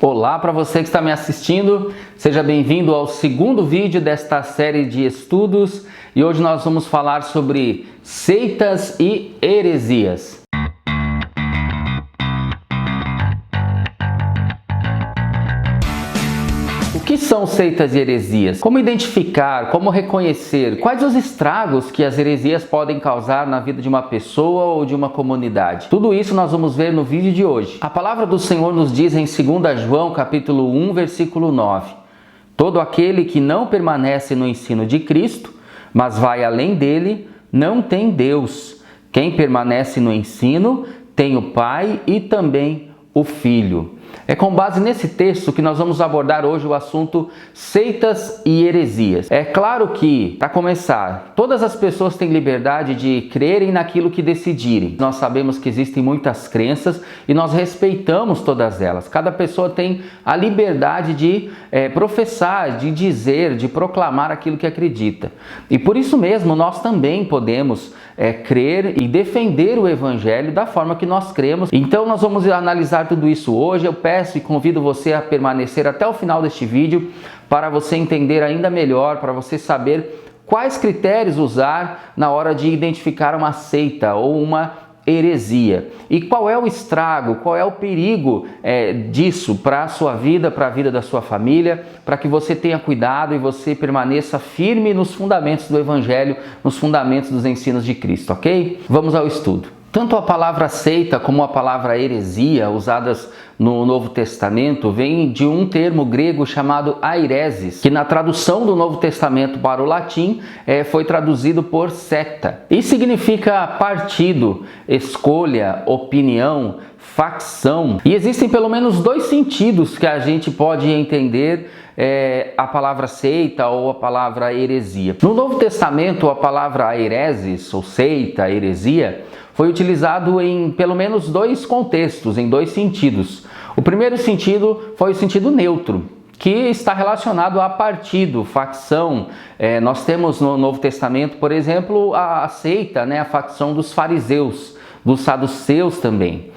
Olá para você que está me assistindo, seja bem-vindo ao segundo vídeo desta série de estudos e hoje nós vamos falar sobre seitas e heresias. O que são seitas e heresias? Como identificar, como reconhecer? Quais os estragos que as heresias podem causar na vida de uma pessoa ou de uma comunidade? Tudo isso nós vamos ver no vídeo de hoje. A palavra do Senhor nos diz em 2 João capítulo 1, versículo 9: todo aquele que não permanece no ensino de Cristo, mas vai além dele, não tem Deus. Quem permanece no ensino tem o Pai e também o Filho. É com base nesse texto que nós vamos abordar hoje o assunto seitas e heresias. É claro que, para começar, todas as pessoas têm liberdade de crerem naquilo que decidirem. Nós sabemos que existem muitas crenças e nós respeitamos todas elas. Cada pessoa tem a liberdade de professar, de dizer, de proclamar aquilo que acredita. E por isso mesmo nós também podemos crer e defender o Evangelho da forma que nós cremos. Então nós vamos analisar tudo isso hoje. Eu peço e convido você a permanecer até o final deste vídeo para você entender ainda melhor, para você saber quais critérios usar na hora de identificar uma seita ou uma heresia. E qual é o estrago, qual é o perigo disso para a sua vida, para a vida da sua família, para que você tenha cuidado e você permaneça firme nos fundamentos do Evangelho, nos fundamentos dos ensinos de Cristo, ok? Vamos ao estudo. Tanto a palavra seita como a palavra heresia, usadas no Novo Testamento, vem de um termo grego chamado aireses, que na tradução do Novo Testamento para o latim foi traduzido por secta. E significa partido, escolha, opinião, facção. E existem pelo menos dois sentidos que a gente pode entender a palavra seita ou a palavra heresia. No Novo Testamento, a palavra aireses, ou seita, heresia, foi utilizado em pelo menos dois contextos, em dois sentidos. O primeiro sentido foi o sentido neutro, que está relacionado a partido, facção. Nós temos no Novo Testamento, por exemplo, a seita, a facção dos fariseus, dos saduceus também.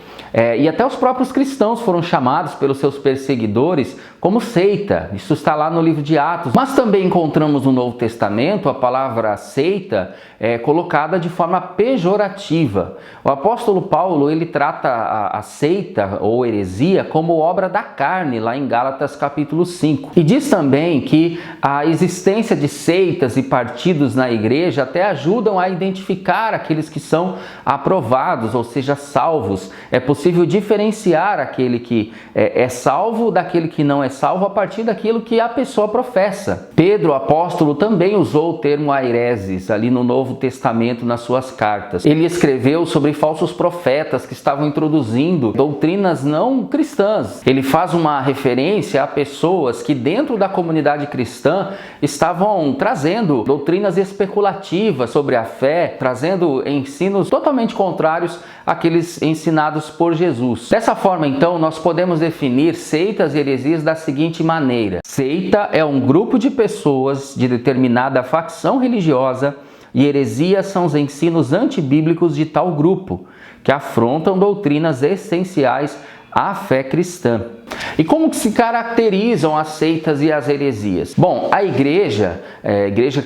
E até os próprios cristãos foram chamados pelos seus perseguidores como seita. Isso está lá no livro de Atos. Mas também encontramos no Novo Testamento a palavra seita colocada de forma pejorativa. O apóstolo Paulo, ele trata a seita ou heresia como obra da carne, lá em Gálatas capítulo 5. E diz também que a existência de seitas e partidos na igreja até ajudam a identificar aqueles que são aprovados, ou seja, salvos. É possível diferenciar aquele que é salvo daquele que não é salvo a partir daquilo que a pessoa professa. Pedro, o apóstolo, também usou o termo aireses ali no Novo Testamento nas suas cartas. Ele escreveu sobre falsos profetas que estavam introduzindo doutrinas não cristãs. Ele faz uma referência a pessoas que dentro da comunidade cristã estavam trazendo doutrinas especulativas sobre a fé, trazendo ensinos totalmente contrários àqueles ensinados por Jesus. Dessa forma, então, nós podemos definir seitas e heresias da seguinte maneira: seita é um grupo de pessoas de determinada facção religiosa e heresias são os ensinos antibíblicos de tal grupo, que afrontam doutrinas essenciais à fé cristã. E como que se caracterizam as seitas e as heresias? Bom, a igreja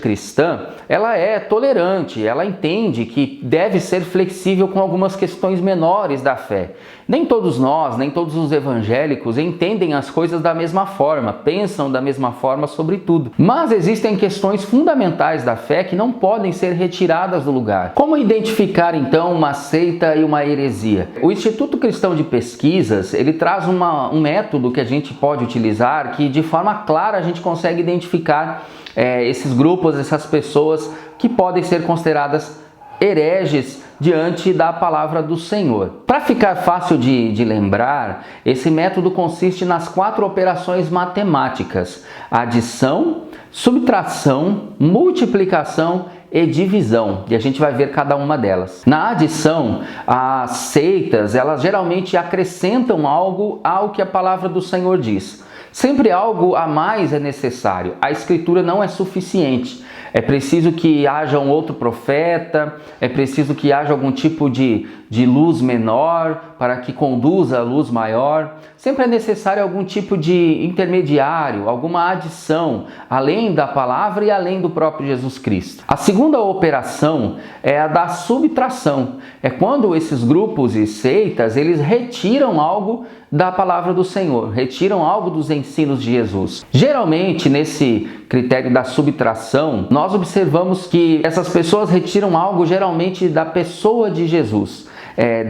cristã, ela é tolerante, ela entende que deve ser flexível com algumas questões menores da fé. Nem todos nós, nem todos os evangélicos entendem as coisas da mesma forma, pensam da mesma forma sobre tudo. Mas existem questões fundamentais da fé que não podem ser retiradas do lugar. Como identificar então uma seita e uma heresia? O Instituto Cristão de Pesquisas, ele traz um método que a gente pode utilizar que de forma clara a gente consegue identificar esses grupos, essas pessoas que podem ser consideradas hereges diante da palavra do Senhor. Para ficar fácil de lembrar, esse método consiste nas 4 operações matemáticas: adição, subtração, multiplicação e divisão, e a gente vai ver cada uma delas. Na adição, as seitas, elas geralmente acrescentam algo ao que a palavra do Senhor diz. Sempre algo a mais é necessário. A Escritura não é suficiente. É preciso que haja um outro profeta, é preciso que haja algum tipo de luz menor para que conduza a luz maior. Sempre é necessário algum tipo de intermediário, alguma adição, além da palavra e além do próprio Jesus Cristo. A segunda operação é a da subtração. É quando esses grupos e seitas, eles retiram algo da palavra do Senhor, retiram algo dos ensinos de Jesus. Geralmente, nesse critério da subtração, nós observamos que essas pessoas retiram algo geralmente da pessoa de Jesus,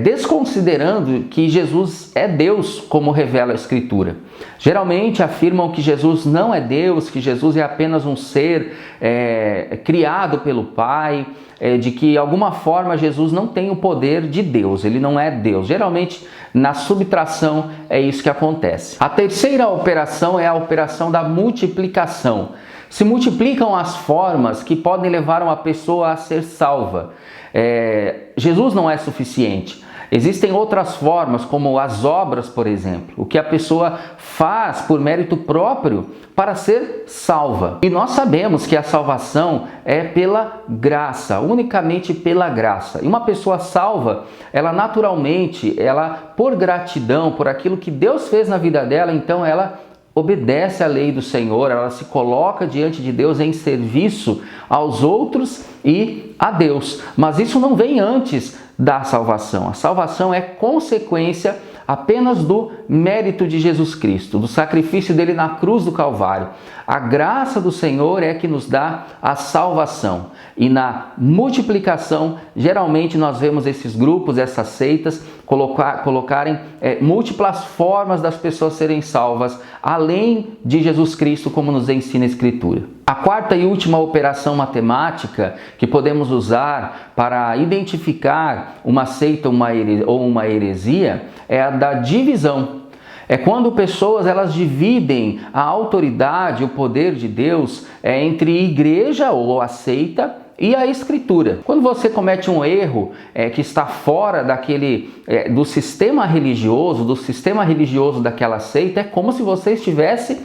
desconsiderando que Jesus é Deus, como revela a Escritura. Geralmente afirmam que Jesus não é Deus, que Jesus é apenas um ser criado pelo Pai, de que de alguma forma Jesus não tem o poder de Deus, ele não é Deus. Geralmente na subtração é isso que acontece. A terceira operação é a operação da multiplicação. Se multiplicam as formas que podem levar uma pessoa a ser salva. Jesus não é suficiente. Existem outras formas, como as obras, por exemplo, o que a pessoa faz por mérito próprio para ser salva. E nós sabemos que a salvação é pela graça, unicamente pela graça. E uma pessoa salva, ela naturalmente, por gratidão, por aquilo que Deus fez na vida dela, então ela obedece à lei do Senhor, ela se coloca diante de Deus em serviço aos outros e a Deus. Mas isso não vem antes da salvação. A salvação é consequência apenas do mérito de Jesus Cristo, do sacrifício dele na cruz do Calvário. A graça do Senhor é que nos dá a salvação. E na multiplicação, geralmente nós vemos esses grupos, essas seitas, colocarem múltiplas formas das pessoas serem salvas, além de Jesus Cristo, como nos ensina a Escritura. A quarta e última operação matemática que podemos usar para identificar uma seita ou uma heresia é a da divisão. É quando pessoas elas dividem a autoridade, o poder de Deus entre igreja ou a seita e a Escritura. Quando você comete um erro que está fora do sistema religioso, daquela seita, é como se você estivesse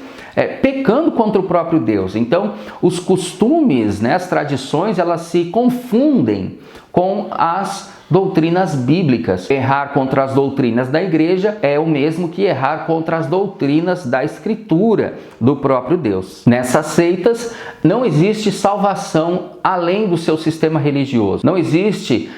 pecando contra o próprio Deus. Então, os costumes, as tradições, elas se confundem com as doutrinas bíblicas. Errar contra as doutrinas da igreja é o mesmo que errar contra as doutrinas da Escritura do próprio Deus. Nessas seitas não existe salvação além do seu sistema religioso. Não existe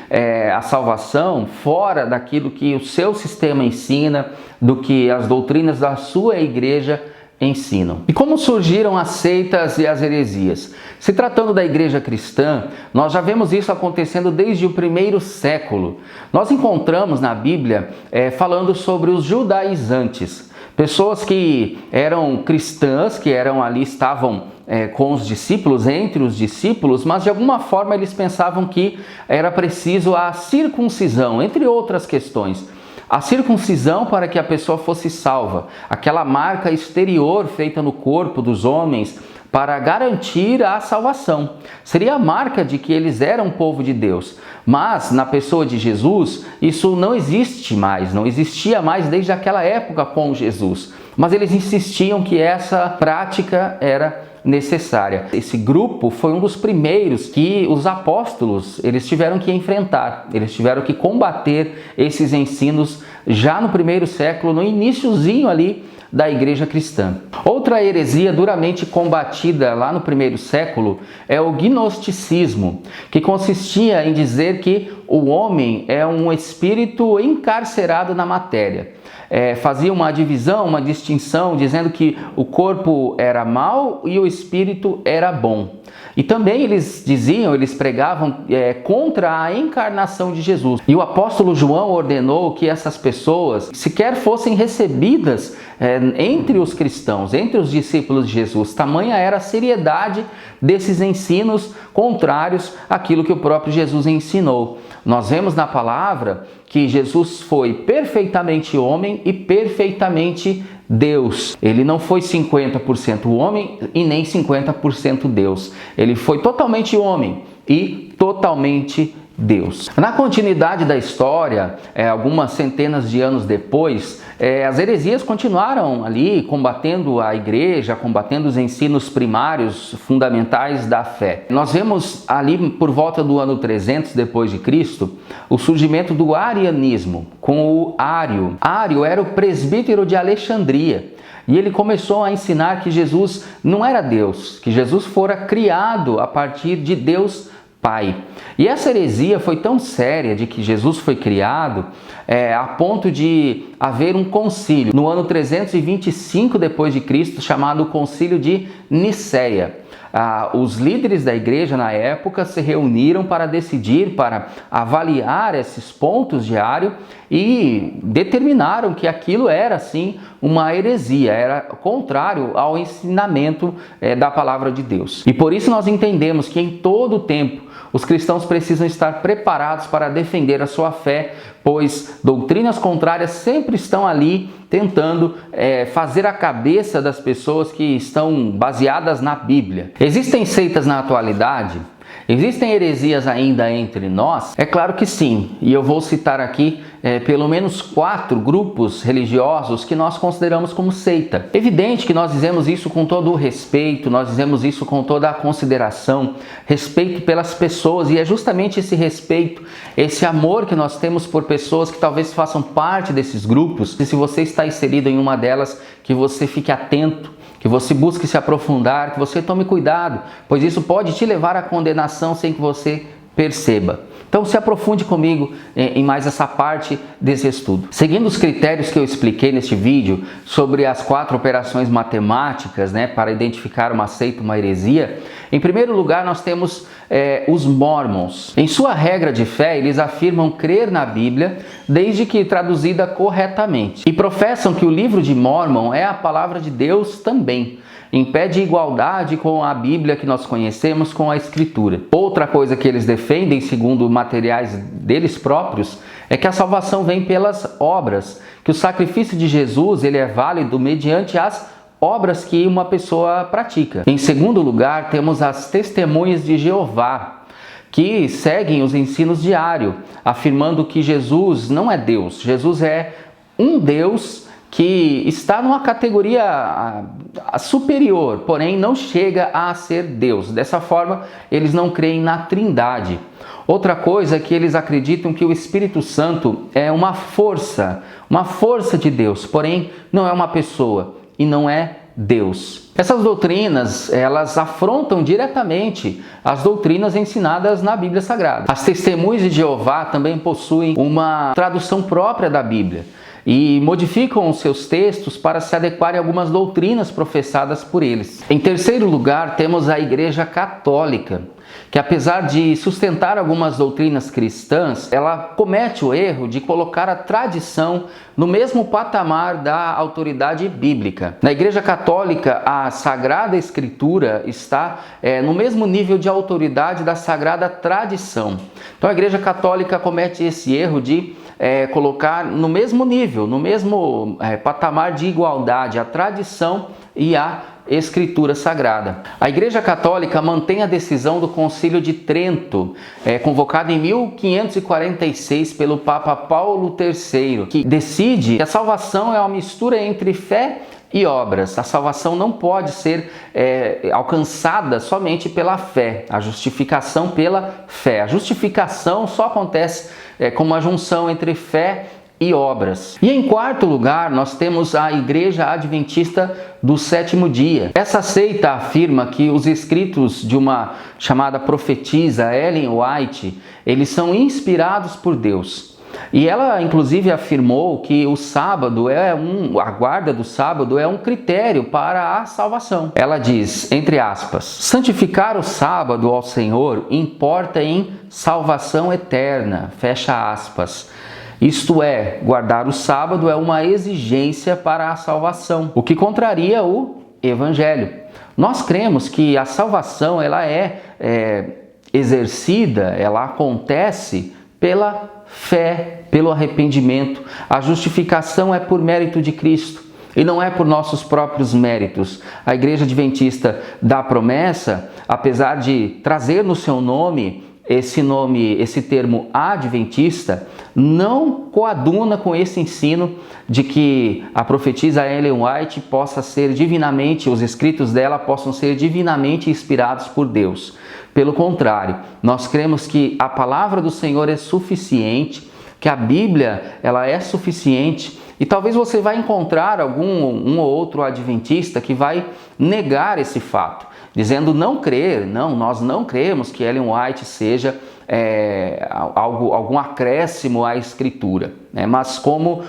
a salvação fora daquilo que o seu sistema ensina, do que as doutrinas da sua igreja ensinam. E como surgiram as seitas e as heresias? Se tratando da igreja cristã, nós já vemos isso acontecendo desde o primeiro século. Nós encontramos na Bíblia falando sobre os judaizantes, pessoas que eram cristãs, que estavam com os discípulos, entre os discípulos, mas de alguma forma eles pensavam que era preciso a circuncisão, entre outras questões. A circuncisão para que a pessoa fosse salva, aquela marca exterior feita no corpo dos homens para garantir a salvação. Seria a marca de que eles eram povo de Deus. Mas na pessoa de Jesus, isso não existe mais, não existia mais desde aquela época com Jesus. Mas eles insistiam que essa prática era necessária. Esse grupo foi um dos primeiros que os apóstolos eles tiveram que enfrentar, eles tiveram que combater esses ensinos já no primeiro século, no iniciozinho ali da igreja cristã. Outra heresia duramente combatida lá no primeiro século é o gnosticismo, que consistia em dizer que o homem é um espírito encarcerado na matéria. Fazia uma divisão, uma distinção, dizendo que o corpo era mau e o espírito era bom. E também eles pregavam contra a encarnação de Jesus. E o apóstolo João ordenou que essas pessoas sequer fossem recebidas entre os cristãos, entre os discípulos de Jesus. Tamanha era a seriedade desses ensinos contrários àquilo que o próprio Jesus ensinou. Nós vemos na palavra que Jesus foi perfeitamente homem e perfeitamente Deus. Ele não foi 50% homem e nem 50% Deus. Ele foi totalmente homem e totalmente Deus. Na continuidade da história, algumas centenas de anos depois, as heresias continuaram ali combatendo a igreja, combatendo os ensinos primários, fundamentais da fé. Nós vemos ali por volta do ano 300 depois de Cristo, o surgimento do arianismo, com o Ário. Ário era o presbítero de Alexandria. E ele começou a ensinar que Jesus não era Deus, que Jesus fora criado a partir de Deus Pai. E essa heresia foi tão séria de que Jesus foi criado a ponto de haver um concílio no ano 325 depois de Cristo, chamado Concílio de Nicéia. Os líderes da igreja na época se reuniram para decidir, para avaliar esses pontos de Ário e determinaram que aquilo era sim uma heresia, era contrário ao ensinamento da palavra de Deus. E por isso nós entendemos que em todo o tempo os cristãos precisam estar preparados para defender a sua fé, pois doutrinas contrárias sempre estão ali tentando fazer a cabeça das pessoas que estão baseadas na Bíblia. Existem seitas na atualidade? Existem heresias ainda entre nós? É claro que sim, e eu vou citar aqui pelo menos 4 grupos religiosos que nós consideramos como seita. Evidente que nós dizemos isso com todo o respeito, nós dizemos isso com toda a consideração, respeito pelas pessoas, e é justamente esse respeito, esse amor que nós temos por pessoas que talvez façam parte desses grupos, e se você está inserido em uma delas, que você fique atento, que você busque se aprofundar, que você tome cuidado, pois isso pode te levar à condenação sem que você perceba. Então se aprofunde comigo em mais essa parte desse estudo. Seguindo os critérios que eu expliquei neste vídeo sobre as 4 operações matemáticas, para identificar uma seita, uma heresia, em primeiro lugar nós temos os Mormons. Em sua regra de fé, eles afirmam crer na Bíblia, desde que traduzida corretamente. E professam que o livro de Mórmon é a palavra de Deus também. Impede igualdade com a Bíblia que nós conhecemos com a Escritura. Outra coisa que eles defendem, segundo materiais deles próprios, é que a salvação vem pelas obras, que o sacrifício de Jesus ele é válido mediante as obras que uma pessoa pratica. Em segundo lugar, temos as Testemunhas de Jeová, que seguem os ensinos de Ário, afirmando que Jesus não é Deus, Jesus é um Deus que está numa categoria superior, porém não chega a ser Deus. Dessa forma, eles não creem na Trindade. Outra coisa é que eles acreditam que o Espírito Santo é uma força de Deus, porém não é uma pessoa e não é Deus. Essas doutrinas, elas afrontam diretamente as doutrinas ensinadas na Bíblia Sagrada. As Testemunhas de Jeová também possuem uma tradução própria da Bíblia e modificam os seus textos para se adequarem a algumas doutrinas professadas por eles. Em terceiro lugar, temos a Igreja Católica, que apesar de sustentar algumas doutrinas cristãs, ela comete o erro de colocar a tradição no mesmo patamar da autoridade bíblica. Na Igreja Católica, a Sagrada Escritura está no mesmo nível de autoridade da Sagrada Tradição. Então a Igreja Católica comete esse erro de colocar no mesmo nível, no mesmo patamar de igualdade, a tradição e a Escritura Sagrada. A Igreja Católica mantém a decisão do Concílio de Trento, convocado em 1546 pelo Papa Paulo III, que decide que a salvação é uma mistura entre fé e obras. A salvação não pode ser alcançada somente pela fé, a justificação pela fé. A justificação só acontece como uma junção entre fé e obras. E em quarto lugar, nós temos a Igreja Adventista do Sétimo Dia. Essa seita afirma que os escritos de uma chamada profetisa Ellen White, eles são inspirados por Deus. E ela, inclusive, afirmou que o sábado a guarda do sábado é um critério para a salvação. Ela diz, entre aspas, santificar o sábado ao Senhor importa em salvação eterna, fecha aspas. Isto é, guardar o sábado é uma exigência para a salvação, o que contraria o Evangelho. Nós cremos que a salvação ela é exercida, ela acontece pela fé, pelo arrependimento. A justificação é por mérito de Cristo. e não é por nossos próprios méritos. A Igreja Adventista da Promessa, apesar de trazer no seu nome, esse termo adventista, não coaduna com esse ensino de que a profetisa Ellen White possa ser divinamente, os escritos dela possam ser divinamente inspirados por Deus. Pelo contrário, nós cremos que a palavra do Senhor é suficiente, que a Bíblia ela é suficiente, e talvez você vai encontrar um ou outro adventista que vai negar esse fato, dizendo nós não cremos que Ellen White seja algum acréscimo à Escritura, né? Mas como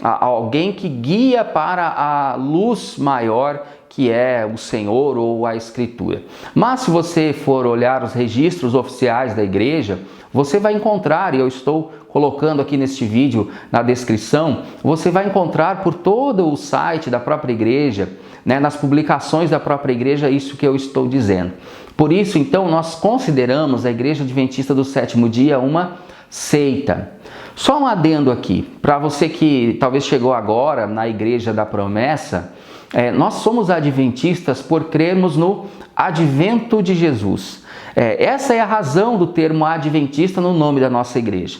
alguém que guia para a luz maior, que é o Senhor ou a Escritura. Mas se você for olhar os registros oficiais da igreja, você vai encontrar, e eu estou colocando aqui neste vídeo na descrição, você vai encontrar por todo o site da própria igreja, né, nas publicações da própria igreja, isso que eu estou dizendo. Por isso, então, nós consideramos a Igreja Adventista do Sétimo Dia uma seita. Só um adendo aqui, para você que talvez chegou agora na Igreja da Promessa, nós somos adventistas por crermos no advento de Jesus. Essa é a razão do termo adventista no nome da nossa igreja.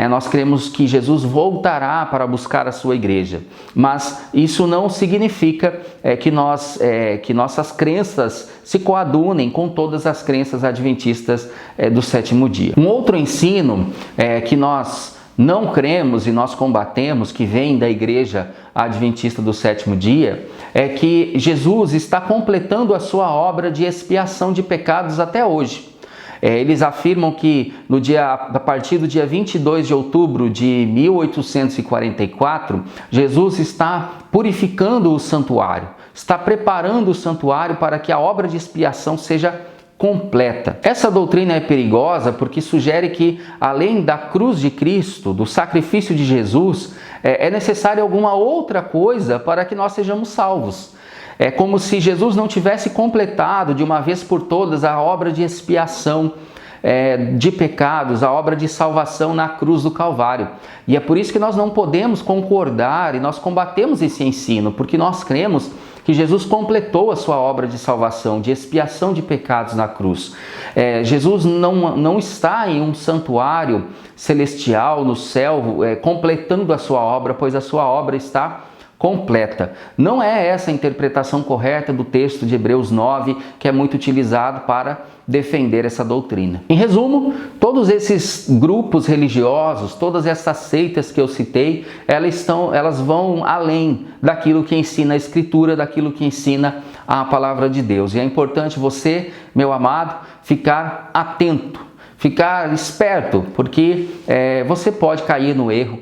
Nós cremos que Jesus voltará para buscar a sua igreja, mas isso não significa que nossas crenças se coadunem com todas as crenças adventistas do sétimo dia. Um outro ensino que nós não cremos e nós combatemos, que vem da Igreja Adventista do Sétimo Dia, é que Jesus está completando a sua obra de expiação de pecados até hoje. Eles afirmam que a partir do dia 22 de outubro de 1844, Jesus está purificando o santuário, está preparando o santuário para que a obra de expiação seja completa. Essa doutrina é perigosa porque sugere que, além da cruz de Cristo, do sacrifício de Jesus, é necessária alguma outra coisa para que nós sejamos salvos. É como se Jesus não tivesse completado de uma vez por todas a obra de expiação de pecados, a obra de salvação na cruz do Calvário. E é por isso que nós não podemos concordar e nós combatemos esse ensino, porque nós cremos que Jesus completou a sua obra de salvação, de expiação de pecados na cruz. Jesus não está em um santuário celestial no céu completando a sua obra, pois a sua obra está completa. Não é essa a interpretação correta do texto de Hebreus 9, que é muito utilizado para defender essa doutrina. Em resumo, todos esses grupos religiosos, todas essas seitas que eu citei, elas vão além daquilo que ensina a Escritura, daquilo que ensina a palavra de Deus. E é importante você, meu amado, ficar atento, ficar esperto, porque você pode cair no erro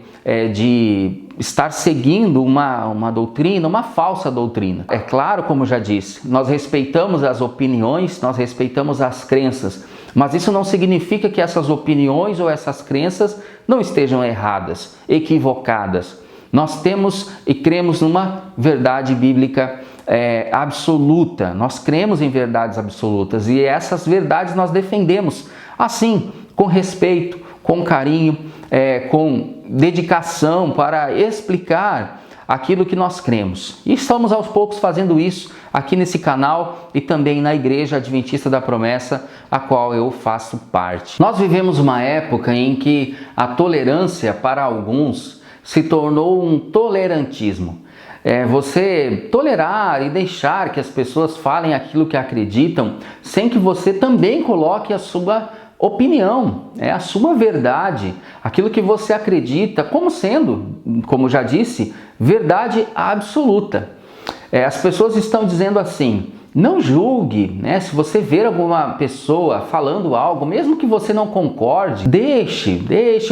de estar seguindo uma doutrina, uma falsa doutrina. É claro, como já disse, nós respeitamos as opiniões, nós respeitamos as crenças, mas isso não significa que essas opiniões ou essas crenças não estejam erradas, equivocadas. Nós temos e cremos numa verdade bíblica absoluta, nós cremos em verdades absolutas e essas verdades nós defendemos, assim, com respeito, com carinho, com dedicação para explicar aquilo que nós cremos. E estamos aos poucos fazendo isso aqui nesse canal e também na Igreja Adventista da Promessa, a qual eu faço parte. Nós vivemos uma época em que a tolerância para alguns se tornou um tolerantismo. Você tolerar e deixar que as pessoas falem aquilo que acreditam, sem que você também coloque a sua opinião, a sua verdade, aquilo que você acredita como sendo, como já disse, verdade absoluta. As pessoas estão dizendo assim, não julgue, se você ver alguma pessoa falando algo, mesmo que você não concorde, deixe,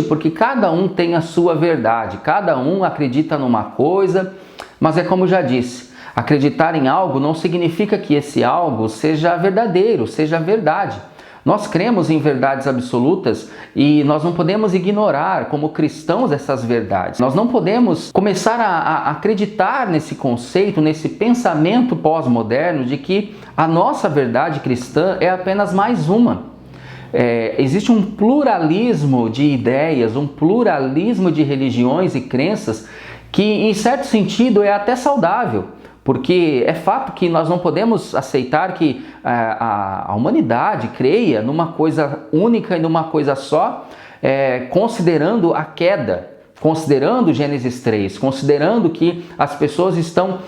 porque cada um tem a sua verdade, cada um acredita numa coisa, mas é como já disse, acreditar em algo não significa que esse algo seja verdadeiro, seja verdade. Nós cremos em verdades absolutas e nós não podemos ignorar, como cristãos, essas verdades. Nós não podemos começar a acreditar nesse conceito, nesse pensamento pós-moderno de que a nossa verdade cristã é apenas mais uma. Existe um pluralismo de ideias, um pluralismo de religiões e crenças que em certo sentido é até saudável, porque é fato que nós não podemos aceitar que a humanidade creia numa coisa única e numa coisa só, considerando a queda, considerando Gênesis 3, considerando que as pessoas estão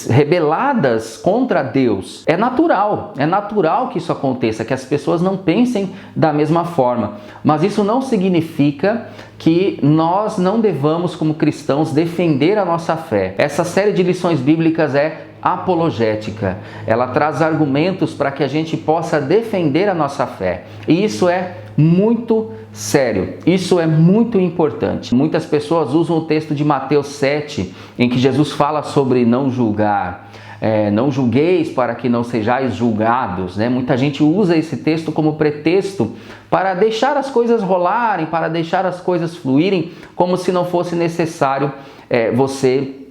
rebeladas contra Deus. É natural que isso aconteça, que as pessoas não pensem da mesma forma. Mas isso não significa que nós não devamos, como cristãos, defender a nossa fé. Essa série de lições bíblicas é apologética. Ela traz argumentos para que a gente possa defender a nossa fé. E isso é muito sério, isso é muito importante. Muitas pessoas usam o texto de Mateus 7, em que Jesus fala sobre não julgar. Não julgueis para que não sejais julgados, né? Muita gente usa esse texto como pretexto para deixar as coisas rolarem, para deixar as coisas fluírem, como se não fosse necessário você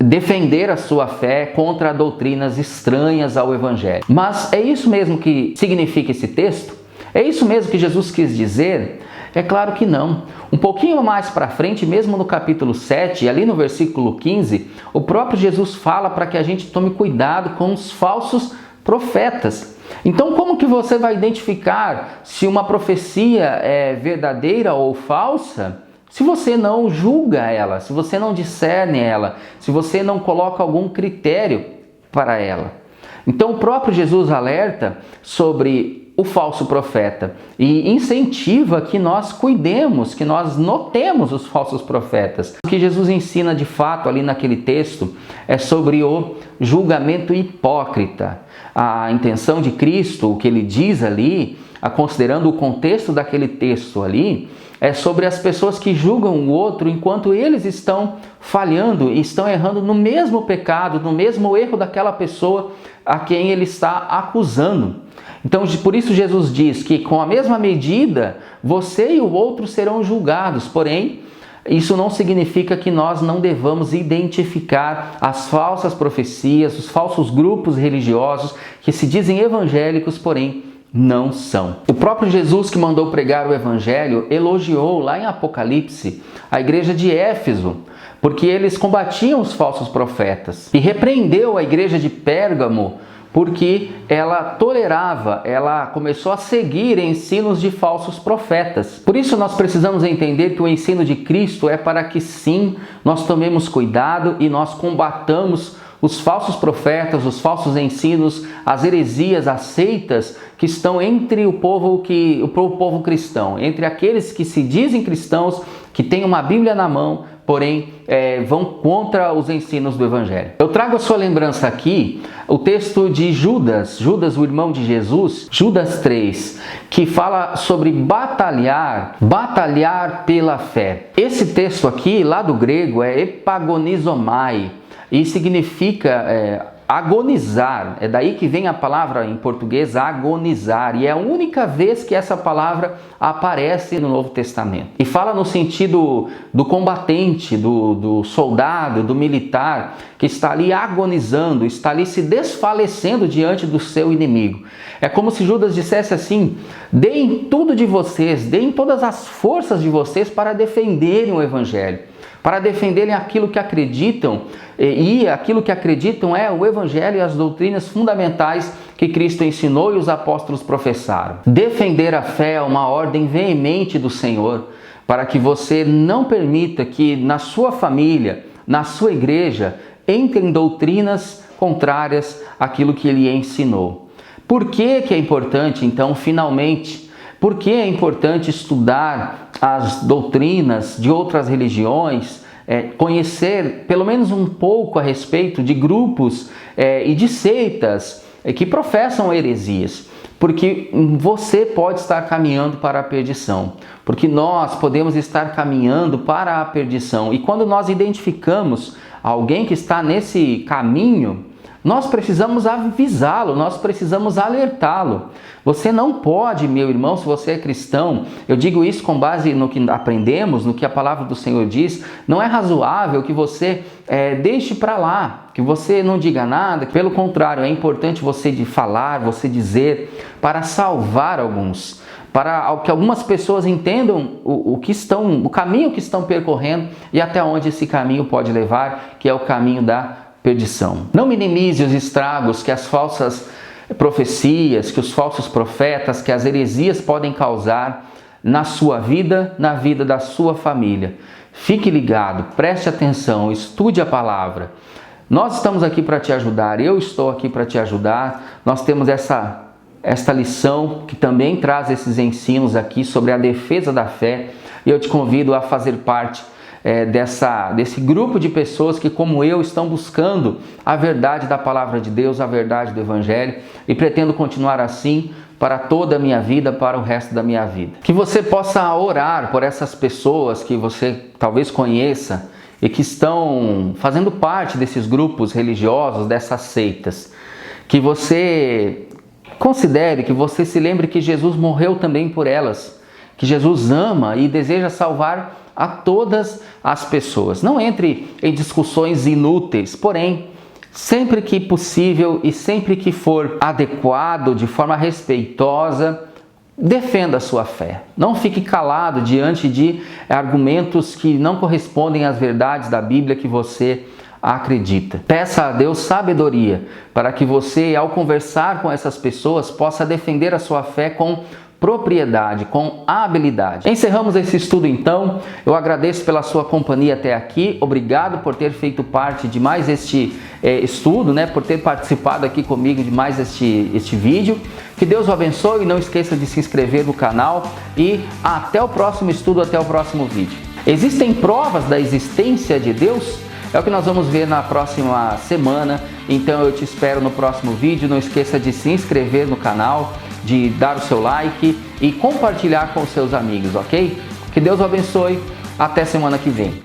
defender a sua fé contra doutrinas estranhas ao Evangelho. Mas é isso mesmo que significa esse texto? É isso mesmo que Jesus quis dizer? É claro que não. Um pouquinho mais para frente, mesmo no capítulo 7, ali no versículo 15, o próprio Jesus fala para que a gente tome cuidado com os falsos profetas. Então, como que você vai identificar se uma profecia é verdadeira ou falsa, se você não julga ela, se você não discerne ela, se você não coloca algum critério para ela? Então, o próprio Jesus alerta sobre o falso profeta e incentiva que nós cuidemos, que nós notemos os falsos profetas. O que Jesus ensina de fato ali naquele texto é sobre o julgamento hipócrita. A intenção de Cristo, o que ele diz ali, considerando o contexto daquele texto ali, é sobre as pessoas que julgam o outro enquanto eles estão falhando e estão errando no mesmo pecado, no mesmo erro daquela pessoa a quem ele está acusando. Então, por isso Jesus diz que com a mesma medida, você e o outro serão julgados. Porém, isso não significa que nós não devamos identificar as falsas profecias, os falsos grupos religiosos que se dizem evangélicos, porém não são. O próprio Jesus, que mandou pregar o evangelho, elogiou lá em Apocalipse a igreja de Éfeso, porque eles combatiam os falsos profetas, e repreendeu a igreja de Pérgamo porque ela tolerava, ela começou a seguir ensinos de falsos profetas. Por isso nós precisamos entender que o ensino de Cristo é para que sim, nós tomemos cuidado e nós combatamos os falsos profetas, os falsos ensinos, as heresias, as seitas que estão entre o povo cristão, entre aqueles que se dizem cristãos, que têm uma Bíblia na mão, porém vão contra os ensinos do Evangelho. Eu trago a sua lembrança aqui o texto de Judas, o irmão de Jesus, Judas 3, que fala sobre batalhar pela fé. Esse texto aqui, lá do grego, é epagonizomai, e significa agonizar. É daí que vem a palavra em português agonizar, e é a única vez que essa palavra aparece no Novo Testamento. E fala no sentido do combatente, do soldado, do militar, que está ali agonizando, está ali se desfalecendo diante do seu inimigo. É como se Judas dissesse assim: deem tudo de vocês, deem todas as forças de vocês para defenderem o Evangelho, para defenderem aquilo que acreditam, e aquilo que acreditam é o Evangelho e as doutrinas fundamentais que Cristo ensinou e os apóstolos professaram. Defender a fé é uma ordem veemente do Senhor, para que você não permita que na sua família, na sua igreja, entrem doutrinas contrárias àquilo que Ele ensinou. Por que é importante, então, finalmente, por que é importante estudar as doutrinas de outras religiões, conhecer pelo menos um pouco a respeito de grupos e de seitas que professam heresias? Porque você pode estar caminhando para a perdição, porque nós podemos estar caminhando para a perdição. E quando nós identificamos alguém que está nesse caminho, nós precisamos avisá-lo, nós precisamos alertá-lo. Você não pode, meu irmão, se você é cristão, eu digo isso com base no que aprendemos, no que a palavra do Senhor diz, não é razoável que você deixe para lá, que você não diga nada. Pelo contrário, é importante você falar, você dizer, para salvar alguns. para que algumas pessoas entendam o caminho que estão percorrendo e até onde esse caminho pode levar, que é o caminho da perdição. Não minimize os estragos que as falsas profecias, que os falsos profetas, que as heresias podem causar na sua vida, na vida da sua família. Fique ligado, preste atenção, estude a palavra. Nós estamos aqui para te ajudar, eu estou aqui para te ajudar. Nós temos esta lição que também traz esses ensinos aqui sobre a defesa da fé. E eu te convido a fazer parte desse grupo de pessoas que, como eu, estão buscando a verdade da palavra de Deus, a verdade do Evangelho, e pretendo continuar assim para toda a minha vida, para o resto da minha vida. Que você possa orar por essas pessoas que você talvez conheça e que estão fazendo parte desses grupos religiosos, dessas seitas. Que você considere, que você se lembre que Jesus morreu também por elas, que Jesus ama e deseja salvar a todas as pessoas. Não entre em discussões inúteis, porém, sempre que possível e sempre que for adequado, de forma respeitosa, defenda a sua fé. Não fique calado diante de argumentos que não correspondem às verdades da Bíblia que você acredita. Peça a Deus sabedoria para que você, ao conversar com essas pessoas, possa defender a sua fé com propriedade, com habilidade. Encerramos esse estudo então. Eu agradeço pela sua companhia até aqui. Obrigado por ter feito parte de mais este estudo, por ter participado aqui comigo de mais este vídeo. Que Deus o abençoe e não esqueça de se inscrever no canal. E até o próximo estudo, até o próximo vídeo. Existem provas da existência de Deus? É o que nós vamos ver na próxima semana. Então eu te espero no próximo vídeo. Não esqueça de se inscrever no canal, de dar o seu like e compartilhar com os seus amigos, ok? Que Deus o abençoe. Até semana que vem.